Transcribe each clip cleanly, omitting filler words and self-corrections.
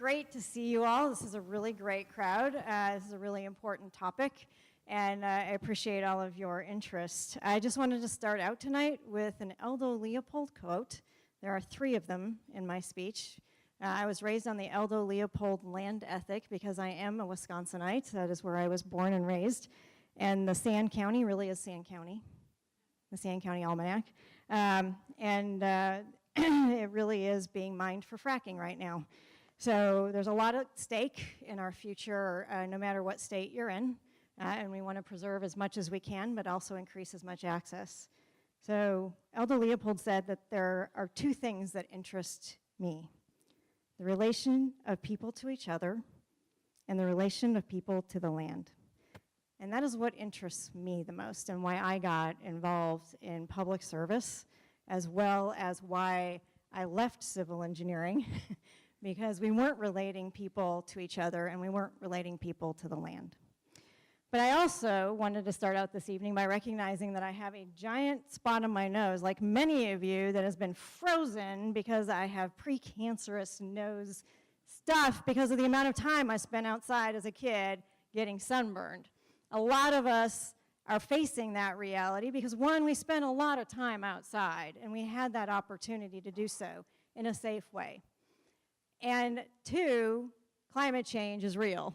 great to see you all. This is a really great crowd. This is a really important topic, and I appreciate all of your interest. I just wanted to start out tonight with an Aldo Leopold quote. There are 3 of them in my speech. I was raised on the Aldo Leopold land ethic because I am a Wisconsinite. That is where I was born and raised. And the Sand County really is Sand County, the Sand County Almanac. It really is being mined for fracking right now. So there's a lot at stake in our future, no matter what state you're in. And we want to preserve as much as we can, but also increase as much access. So Aldo Leopold said that there are 2 things that interest me: the relation of people to each other and the relation of people to the land. And that is what interests me the most and why I got involved in public service, as well as why I left civil engineering, because we weren't relating people to each other and we weren't relating people to the land. But I also wanted to start out this evening by recognizing that I have a giant spot on my nose, like many of you, that has been frozen because I have precancerous nose stuff because of the amount of time I spent outside as a kid getting sunburned. A lot of us are facing that reality because, 1, we spent a lot of time outside and we had that opportunity to do so in a safe way. And 2, climate change is real,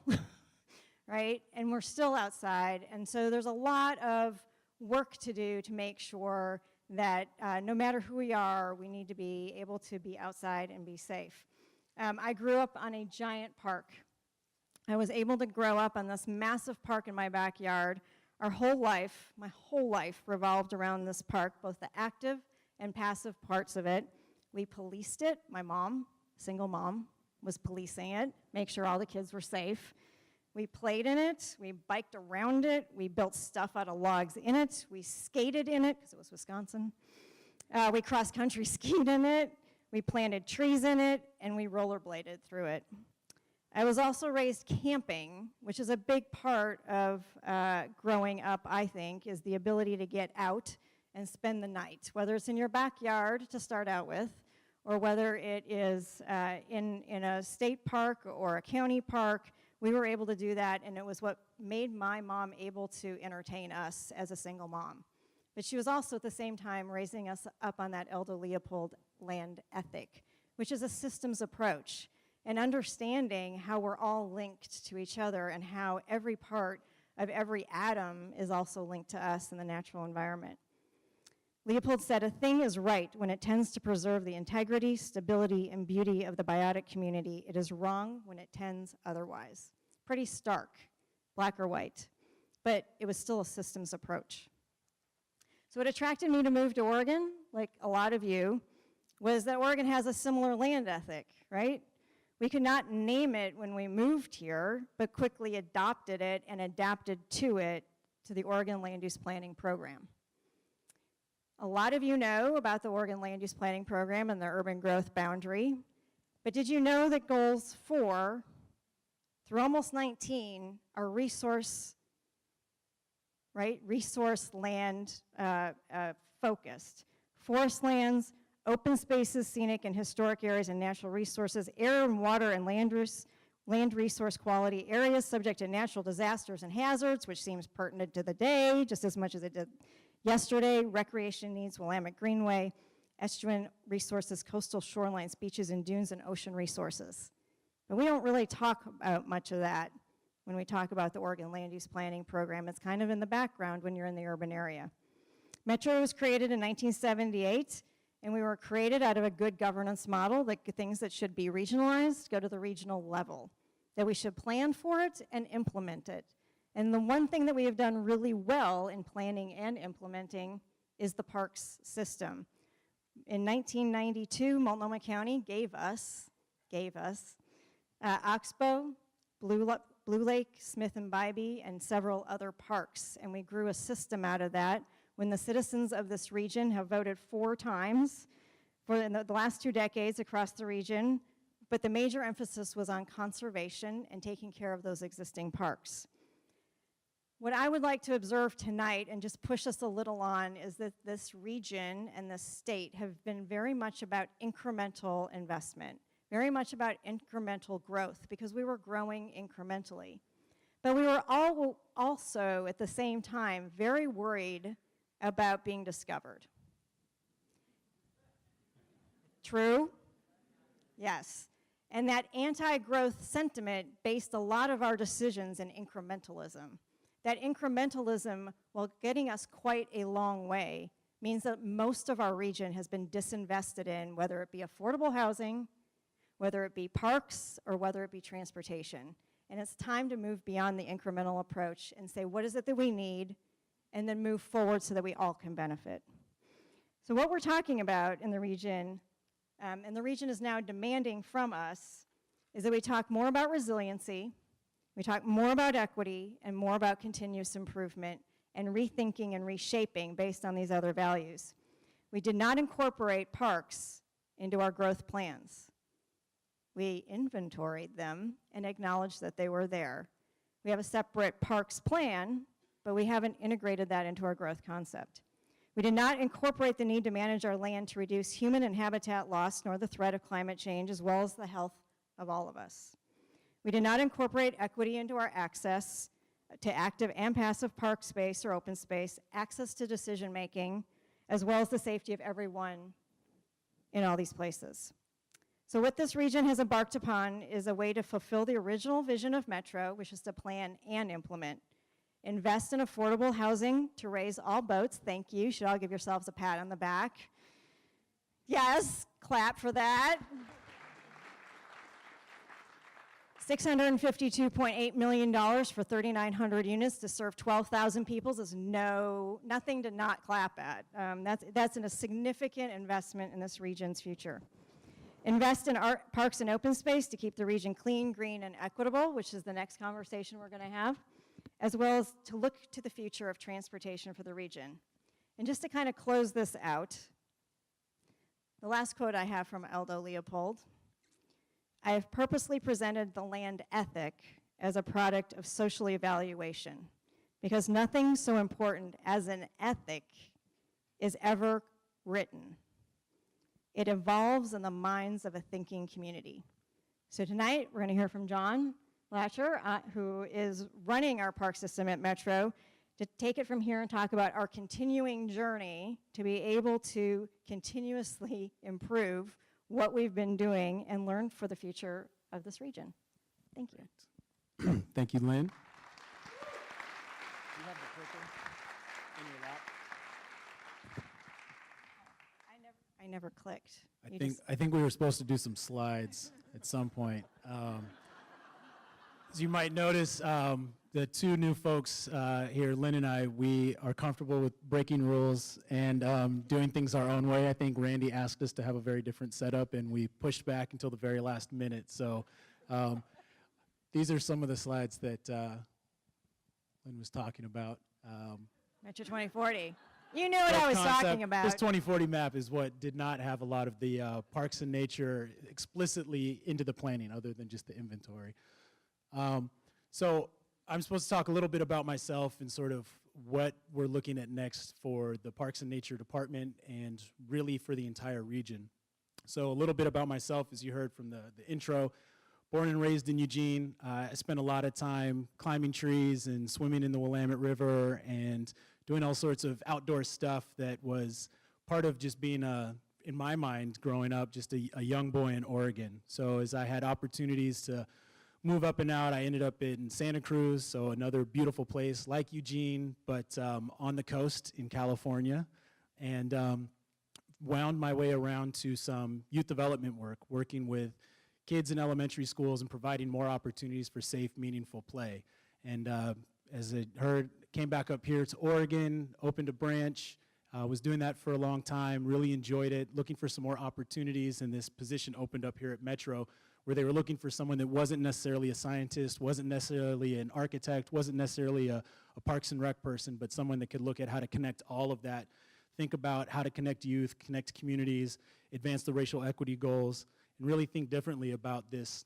right? And we're still outside, and so there's a lot of work to do to make sure that no matter who we are, we need to be able to be outside and be safe. I grew up on a giant park. I was able to grow up on this massive park in my backyard. Our whole life, my whole life, revolved around this park, both the active and passive parts of it. We policed it. My mom, single mom, was policing it, make sure all the kids were safe. We played in it. We biked around it. We built stuff out of logs in it. We skated in it, because it was Wisconsin. We cross-country skied in it. We planted trees in it, and we rollerbladed through it. I was also raised camping, which is a big part of growing up, I think, is the ability to get out and spend the night, whether it's in your backyard to start out with, or whether it is in a state park or a county park. We were able to do that, and it was what made my mom able to entertain us as a single mom. But she was also at the same time raising us up on that Aldo Leopold land ethic, which is a systems approach, and understanding how we're all linked to each other and how every part of every atom is also linked to us in the natural environment. Leopold said, "A thing is right when it tends to preserve the integrity, stability, and beauty of the biotic community. It is wrong when it tends otherwise." Pretty stark, black or white, but it was still a systems approach. So what attracted me to move to Oregon, like a lot of you, was that Oregon has a similar land ethic, right? We could not name it when we moved here, but quickly adopted it and adapted to it to the Oregon Land Use Planning Program. A lot of you know about the Oregon Land Use Planning Program and the urban growth boundary, but did you know that goals 4 through almost 19 are resource land focused? Forest lands, open spaces, scenic and historic areas and natural resources, air and water and land resource quality, areas subject to natural disasters and hazards, which seems pertinent to the day just as much as it did yesterday, recreation needs, Willamette Greenway, estuarine resources, coastal shorelines, beaches and dunes, and ocean resources. But we don't really talk about much of that when we talk about the Oregon Land Use Planning Program. It's kind of in the background when you're in the urban area. Metro was created in 1978, and we were created out of a good governance model that things that should be regionalized go to the regional level, that we should plan for it and implement it. And the one thing that we have done really well in planning and implementing is the parks system. In 1992, Multnomah County gave us Oxbow, Blue Lake, Smith and Bybee, and several other parks. And we grew a system out of that when the citizens of this region have voted 4 times in the last 2 decades across the region, but the major emphasis was on conservation and taking care of those existing parks. What I would like to observe tonight and just push us a little on is that this region and this state have been very much about incremental investment, very much about incremental growth because we were growing incrementally. But we were also, at the same time, very worried about being discovered. True? Yes. And that anti-growth sentiment based a lot of our decisions in incrementalism. That incrementalism, while getting us quite a long way, means that most of our region has been disinvested in, whether it be affordable housing, whether it be parks, or whether it be transportation. And it's time to move beyond the incremental approach and say, what is it that we need, and then move forward so that we all can benefit. So what we're talking about in the region, and the region is now demanding from us, is that we talk more about resiliency, we talk more about equity, and more about continuous improvement, and rethinking and reshaping based on these other values. We did not incorporate parks into our growth plans. We inventoried them and acknowledged that they were there. We have a separate parks plan, but we haven't integrated that into our growth concept. We did not incorporate the need to manage our land to reduce human and habitat loss, nor the threat of climate change, as well as the health of all of us. We did not incorporate equity into our access to active and passive park space or open space, access to decision making, as well as the safety of everyone in all these places. So what this region has embarked upon is a way to fulfill the original vision of Metro, which is to plan and implement. Invest in affordable housing to raise all boats. Thank you. You should all give yourselves a pat on the back. Yes, clap for that. $652.8 million for 3,900 units to serve 12,000 people is nothing to not clap at. That's a significant investment in this region's future. Invest in parks and open space to keep the region clean, green, and equitable, which is the next conversation we're going to have, as well as to look to the future of transportation for the region. And just to kind of close this out, the last quote I have from Aldo Leopold: I have purposely presented the land ethic as a product of social evaluation because nothing so important as an ethic is ever written. It evolves in the minds of a thinking community. So tonight, we're going to hear from John Blasher, who is running our park system at Metro, to take it from here and talk about our continuing journey to be able to continuously improve what we've been doing and learn for the future of this region. Thank you. Thank you, Lynn. You have the clicker in your lap? I never clicked. I think we were supposed to do some slides at some point. As you might notice, the two new folks here, Lynn and I, we are comfortable with breaking rules and doing things our own way. I think Randy asked us to have a very different setup, and we pushed back until the very last minute. So these are some of the slides that Lynn was talking about. Metro 2040. You knew what I was talking about. This 2040 map is what did not have a lot of the parks and nature explicitly into the planning, other than just the inventory. So I'm supposed to talk a little bit about myself and sort of what we're looking at next for the Parks and Nature Department and really for the entire region. So a little bit about myself, as you heard from the intro. Born and raised in Eugene. I spent a lot of time climbing trees and swimming in the Willamette River and doing all sorts of outdoor stuff that was part of just being in my mind, growing up, just a young boy in Oregon. So as I had opportunities to move up and out, I ended up in Santa Cruz, so another beautiful place like Eugene, but on the coast in California, and wound my way around to some youth development work, working with kids in elementary schools and providing more opportunities for safe, meaningful play. And as I heard, came back up here to Oregon, opened a branch, was doing that for a long time, really enjoyed it, looking for some more opportunities, and this position opened up here at Metro, where they were looking for someone that wasn't necessarily a scientist, wasn't necessarily an architect, wasn't necessarily a Parks and Rec person, but someone that could look at how to connect all of that, think about how to connect youth, connect communities, advance the racial equity goals, and really think differently about this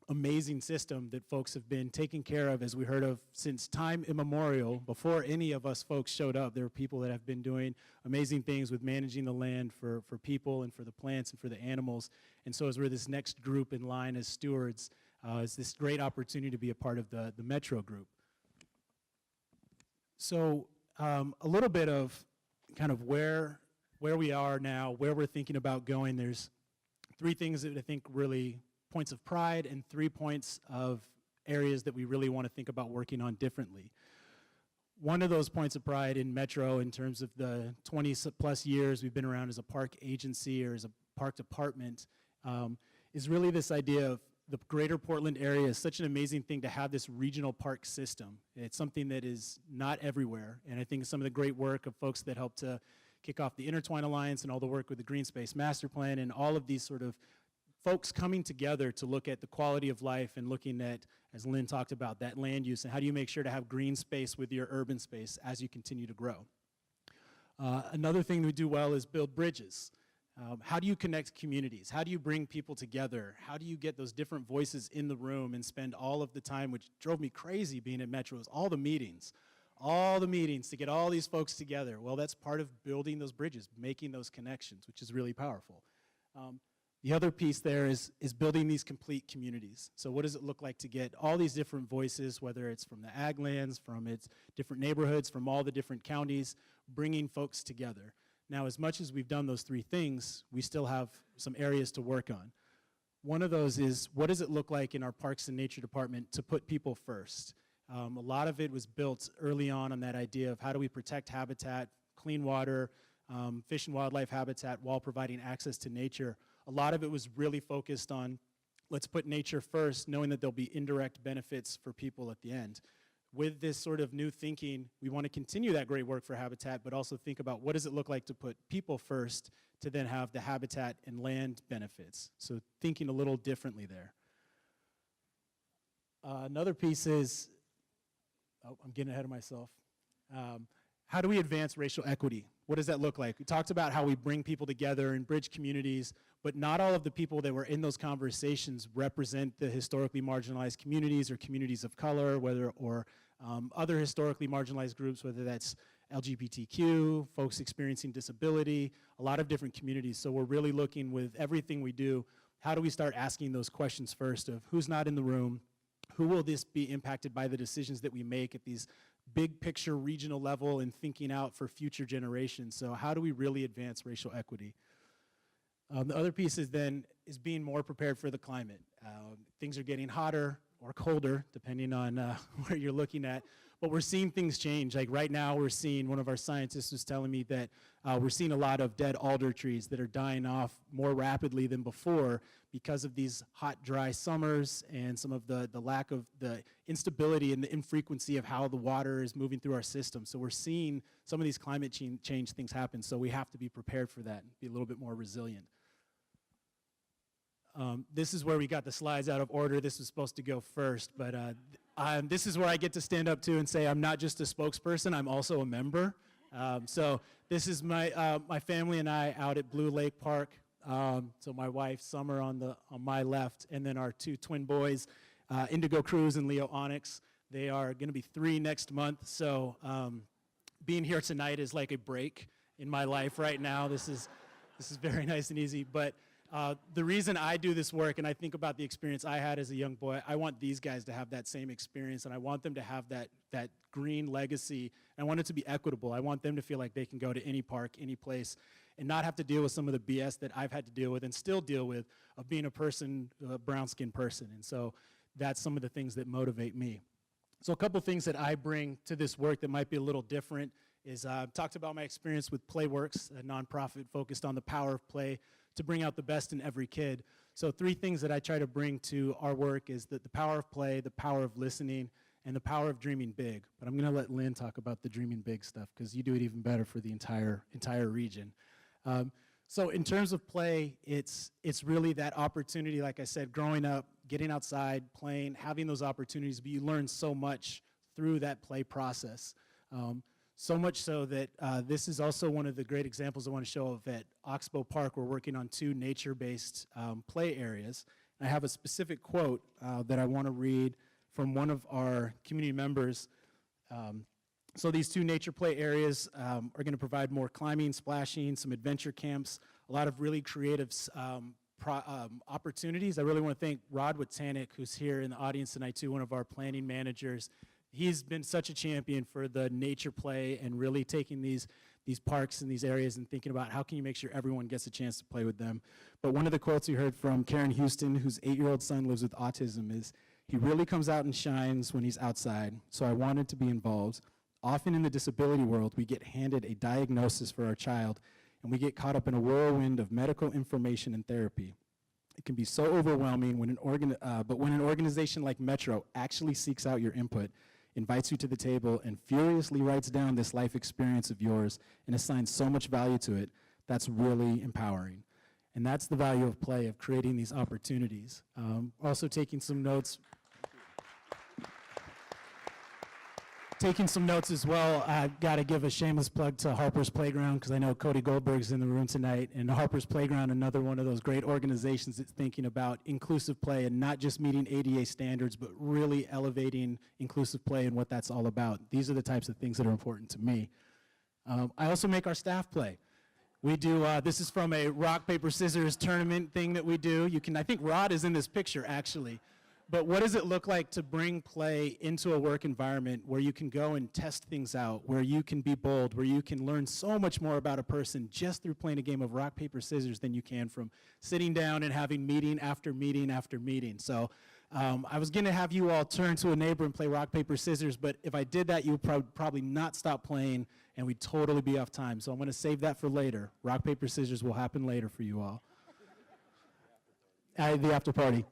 amazing system that folks have been taking care of, as we heard of, since time immemorial. Before any of us folks showed up, there were people that have been doing amazing things with managing the land for people and for the plants and for the animals. And so as we're this next group in line as stewards, it's this great opportunity to be a part of the Metro group. So a little bit of kind of where we are now, where we're thinking about going. There's 3 things that I think really points of pride and 3 points of areas that we really want to think about working on differently. One of those points of pride in Metro, in terms of the 20 plus years we've been around as a park agency or as a park department, is really this idea of the greater Portland area is such an amazing thing to have this regional park system. It's something that is not everywhere, and I think some of the great work of folks that helped to kick off the Intertwine Alliance and all the work with the Green Space Master Plan and all of these sort of folks coming together to look at the quality of life and looking at, as Lynn talked about, that land use and how do you make sure to have green space with your urban space as you continue to grow. Another thing we do well is build bridges. How do you connect communities? How do you bring people together? How do you get those different voices in the room and spend all of the time, which drove me crazy being at Metro, is all the meetings to get all these folks together. Well, that's part of building those bridges, making those connections, which is really powerful. The other piece there is building these complete communities. So what does it look like to get all these different voices, whether it's from the ag lands, from its different neighborhoods, from all the different counties, bringing folks together. Now, as much as we've done those 3 things, we still have some areas to work on. One of those is, what does it look like in our Parks and Nature Department to put people first? A lot of it was built early on that idea of how do we protect habitat, clean water, fish and wildlife habitat while providing access to nature. A lot of it was really focused on, let's put nature first, knowing that there'll be indirect benefits for people at the end. With this sort of new thinking, we want to continue that great work for habitat, but also think about what does it look like to put people first to then have the habitat and land benefits. So thinking a little differently there. Another piece is, I'm getting ahead of myself. How do we advance racial equity? What does that look like? We talked about how we bring people together and bridge communities, but not all of the people that were in those conversations represent the historically marginalized communities or communities of color, or other historically marginalized groups, whether that's LGBTQ, folks experiencing disability, a lot of different communities. So we're really looking with everything we do, how do we start asking those questions first of who's not in the room, who will this be impacted by the decisions that we make at these big picture regional level and thinking out for future generations. So how do we really advance racial equity? The other piece is being more prepared for the climate. Things are getting hotter or colder, depending on where you're looking at, but we're seeing things change. Like right now we're seeing, one of our scientists was telling me that we're seeing a lot of dead alder trees that are dying off more rapidly than before because of these hot, dry summers and some of the lack of the instability and the infrequency of how the water is moving through our system. So we're seeing some of these climate change things happen, so we have to be prepared for that and be a little bit more resilient. This is where we got the slides out of order. This was supposed to go first, but this is where I get to stand up too and say I'm not just a spokesperson, I'm also a member. So this is my family and I out at Blue Lake Park. So my wife, Summer, on my left, and then our 2 twin boys, Indigo Cruz and Leo Onyx. They are going to be 3 next month. So being here tonight is like a break in my life right now. This is very nice and easy. But the reason I do this work, and I think about the experience I had as a young boy, I want these guys to have that same experience, and I want them to have that green legacy. I want it to be equitable. I want them to feel like they can go to any park, any place, and not have to deal with some of the BS that I've had to deal with and still deal with of being a person, a brown-skinned person. And so that's some of the things that motivate me. So a couple things that I bring to this work that might be a little different is I've talked about my experience with Playworks, a nonprofit focused on the power of play to bring out the best in every kid. So 3 things that I try to bring to our work is the power of play, the power of listening, and the power of dreaming big. But I'm going to let Lynn talk about the dreaming big stuff because you do it even better for the entire region. So in terms of play, it's really that opportunity, like I said, growing up, getting outside, playing, having those opportunities, but you learn so much through that play process. So much so that this is also one of the great examples I want to show of at Oxbow Park. We're working on 2 nature-based play areas. I have a specific quote that I want to read from one of our community members. So these 2 nature play areas are going to provide more climbing, splashing, some adventure camps, a lot of really creative opportunities. I really want to thank Rod Watanek, who's here in the audience tonight too, one of our planning managers. He's been such a champion for the nature play and really taking these parks and these areas and thinking about how can you make sure everyone gets a chance to play with them. But one of the quotes we heard from Karen Houston, whose 8-year-old son lives with autism, is, "He really comes out and shines when he's outside, so I wanted to be involved. Often in the disability world, we get handed a diagnosis for our child, and we get caught up in a whirlwind of medical information and therapy. It can be so overwhelming but when an organization like Metro actually seeks out your input, invites you to the table, and furiously writes down this life experience of yours and assigns so much value to it, that's really empowering." And that's the value of play, of creating these opportunities. Also taking some notes. As well, I've got to give a shameless plug to Harper's Playground, because I know Cody Goldberg's in the room tonight, and Harper's Playground, another one of those great organizations that's thinking about inclusive play and not just meeting ADA standards, but really elevating inclusive play and what that's all about. These are the types of things that are important to me. I also make our staff play. We do, this is from a rock, paper, scissors tournament thing that we do. I think Rod is in this picture, actually. But what does it look like to bring play into a work environment where you can go and test things out, where you can be bold, where you can learn so much more about a person just through playing a game of rock, paper, scissors than you can from sitting down and having meeting after meeting after meeting. So I was going to have you all turn to a neighbor and play rock, paper, scissors, but if I did that, you would probably not stop playing, and we'd totally be off time. So I'm going to save that for later. Rock, paper, scissors will happen later for you all. The after party.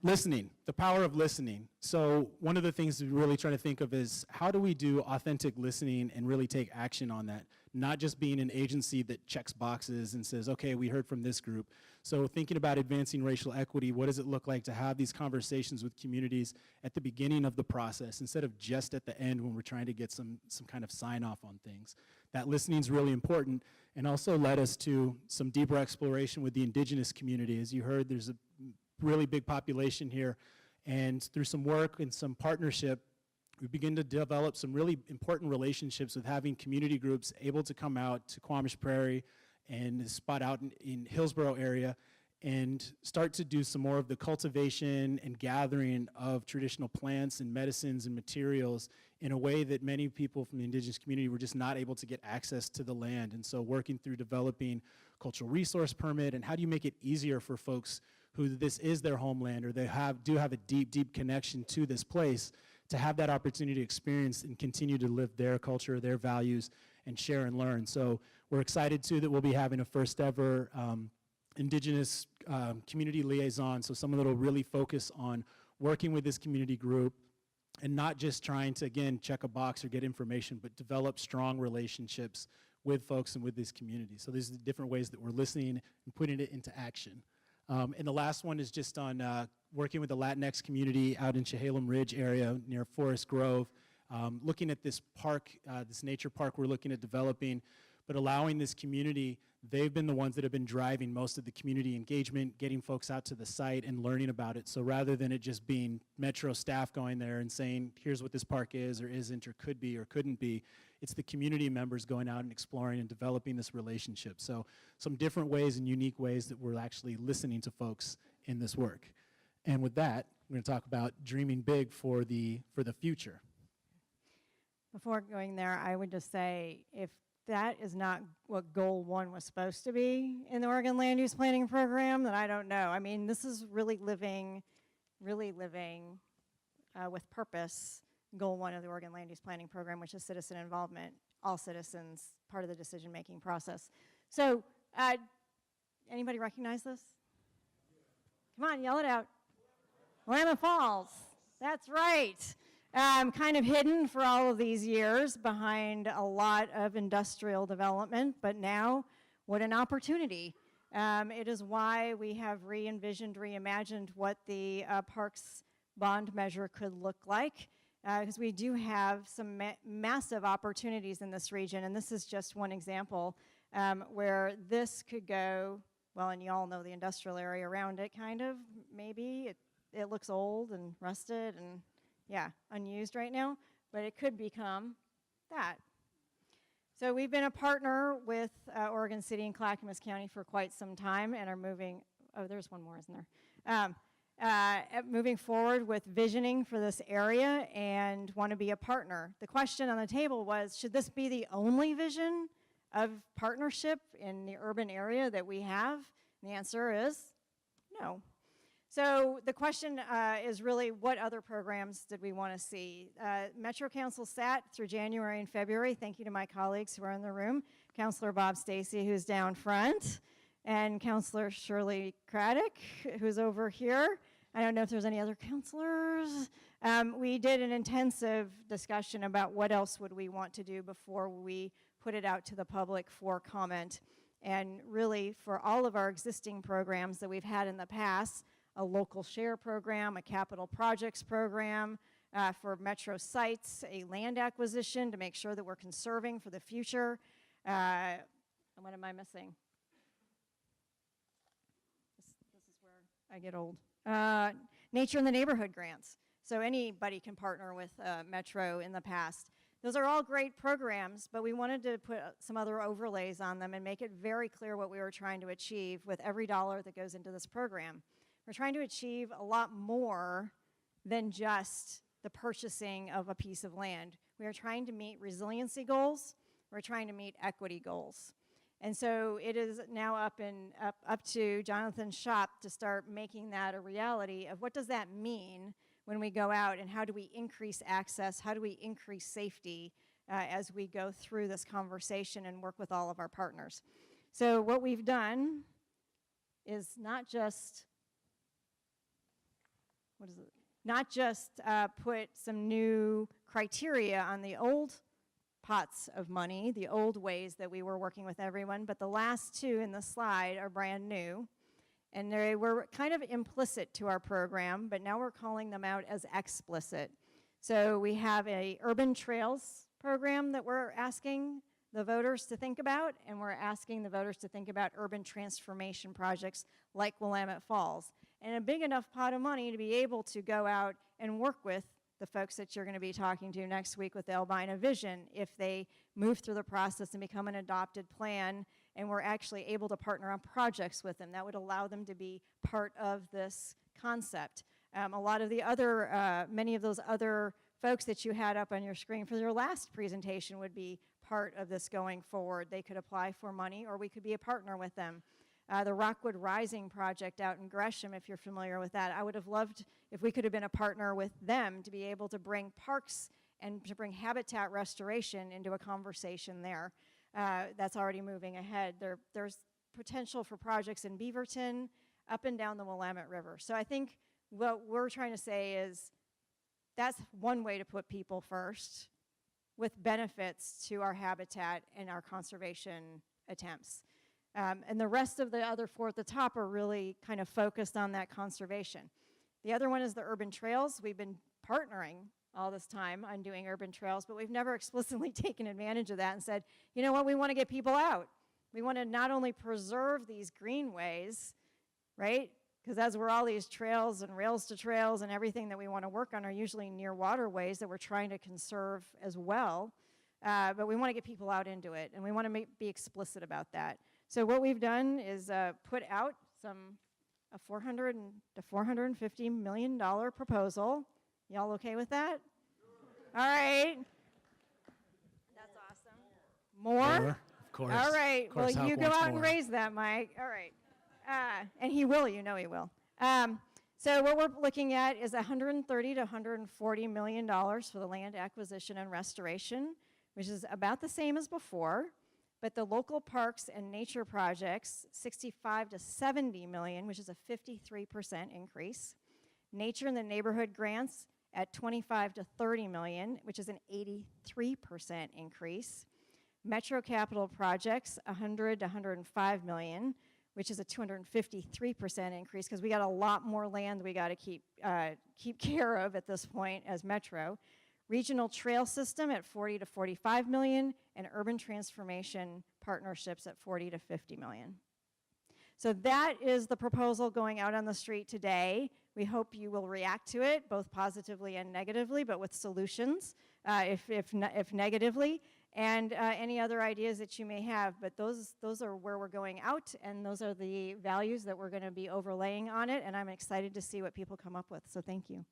Listening, the power of listening. So one of the things we're really trying to think of is, how do we do authentic listening and really take action on that? Not just being an agency that checks boxes and says, okay, we heard from this group. So thinking about advancing racial equity, what does it look like to have these conversations with communities at the beginning of the process instead of just at the end when we're trying to get some kind of sign off on things? That listening is really important, and also led us to some deeper exploration with the indigenous community. As you heard, there's a really big population here, and through some work and some partnership, we begin to develop some really important relationships with having community groups able to come out to Quamish Prairie and spot out in Hillsborough area and start to do some more of the cultivation and gathering of traditional plants and medicines and materials in a way that many people from the indigenous community were just not able to get access to the land. And so working through developing cultural resource permit, and how do you make it easier for folks who this is their homeland, or they do have a deep, deep connection to this place, to have that opportunity to experience and continue to live their culture, their values, and share and learn. So we're excited too that we'll be having a first ever Indigenous community liaison, so someone that will really focus on working with this community group and not just trying to, again, check a box or get information, but develop strong relationships with folks and with this community. So these are the different ways that we're listening and putting it into action. And the last one is just on working with the Latinx community out in Chehalem Ridge area near Forest Grove, looking at this park, this nature park we're looking at developing, but allowing this community, they've been the ones that have been driving most of the community engagement, getting folks out to the site and learning about it. So rather than it just being Metro staff going there and saying, here's what this park is or isn't or could be or couldn't be, it's the community members going out and exploring and developing this relationship. So some different ways and unique ways that we're actually listening to folks in this work. And with that, we're going to talk about dreaming big for the future. Before going there, I would just say, if that is not what goal 1 was supposed to be in the Oregon Land Use Planning Program, then I don't know. I mean, this is really living with purpose, goal 1 of the Oregon Land Use Planning Program, which is citizen involvement, all citizens, part of the decision-making process. So, anybody recognize this? Come on, yell it out. Willamette Falls, that's right. Kind of hidden for all of these years behind a lot of industrial development, but now, what an opportunity. It is why we have re-envisioned, reimagined what the parks bond measure could look like, because we do have some massive opportunities in this region, and this is just one example where this could go well, and you all know the industrial area around it, kind of, maybe. It looks old and rusted and, yeah, unused right now, but it could become that. So we've been a partner with Oregon City and Clackamas County for quite some time and are moving, oh, there's one more, isn't there? Moving forward with visioning for this area and want to be a partner. The question on the table was, should this be the only vision of partnership in the urban area that we have? And the answer is no. So the question is really, what other programs did we want to see? Metro Council sat through January and February. Thank you to my colleagues who are in the room. Councilor Bob Stacy, who's down front, and Councilor Shirley Craddock, who's over here. I don't know if there's any other councilors. We did an intensive discussion about what else would we want to do before we put it out to the public for comment. And really, for all of our existing programs that we've had in the past, a local share program, a capital projects program, for metro sites, a land acquisition to make sure that we're conserving for the future. And what am I missing? This is where I get old. Nature in the neighborhood grants. So anybody can partner with Metro in the past. Those are all great programs, but we wanted to put some other overlays on them and make it very clear what we were trying to achieve with every dollar that goes into this program. We're trying to achieve a lot more than just the purchasing of a piece of land. We are trying to meet resiliency goals. We're trying to meet equity goals. And so it is now up to Jonathan's shop to start making that a reality of what does that mean when we go out, and how do we increase access, how do we increase safety as we go through this conversation and work with all of our partners. So what we've done is not just put some new criteria on the old pots of money, the old ways that we were working with everyone, but the last two in the slide are brand new, and they were kind of implicit to our program, but now we're calling them out as explicit. So we have a urban trails program that we're asking the voters to think about, and we're asking the voters to think about urban transformation projects like Willamette Falls, and a big enough pot of money to be able to go out and work with the folks that you're going to be talking to next week with the Albina Vision if they move through the process and become an adopted plan, and we're actually able to partner on projects with them. That would allow them to be part of this concept. A lot of the other, many of those other folks that you had up on your screen for your last presentation would be part of this going forward. They could apply for money, or we could be a partner with them. The Rockwood Rising project out in Gresham, if you're familiar with that, I would have loved if we could have been a partner with them to be able to bring parks and to bring habitat restoration into a conversation there. That's already moving ahead. There's potential for projects in Beaverton, up and down the Willamette River. So I think what we're trying to say is that's one way to put people first with benefits to our habitat and our conservation attempts. And the rest of the other four at the top are really kind of focused on that conservation. The other one is the urban trails. We've been partnering all this time on doing urban trails, but we've never explicitly taken advantage of that and said, you know what, we want to get people out. We want to not only preserve these greenways, right? Because that's where all these trails and rails to trails and everything that we want to work on are usually near waterways that we're trying to conserve as well. But we want to get people out into it, and we want to be explicit about that. So what we've done is put out a $400 to $450 million proposal. Y'all okay with that? All right. That's awesome. More? Of course. All right. Of course, Well, you Hawk go wants out and more. raise that, Mike. All right. And he will, you know he will. So what we're looking at is $130 to $140 million for the land acquisition and restoration, which is about the same as before. But the local parks and nature projects, $65 to $70 million, which is a 53% increase. Nature in the neighborhood grants at $25 to $30 million, which is an 83% increase. Metro capital projects, $100 to $105 million, which is a 253% increase because we got a lot more land we got to keep care of at this point as Metro. Regional trail system at $40 to $45 million, and urban transformation partnerships at $40 to $50 million. So that is the proposal going out on the street today. We hope you will react to it, both positively and negatively, but with solutions, if negatively, and any other ideas that you may have. But those are where we're going out, and those are the values that we're going to be overlaying on it, and I'm excited to see what people come up with. So thank you.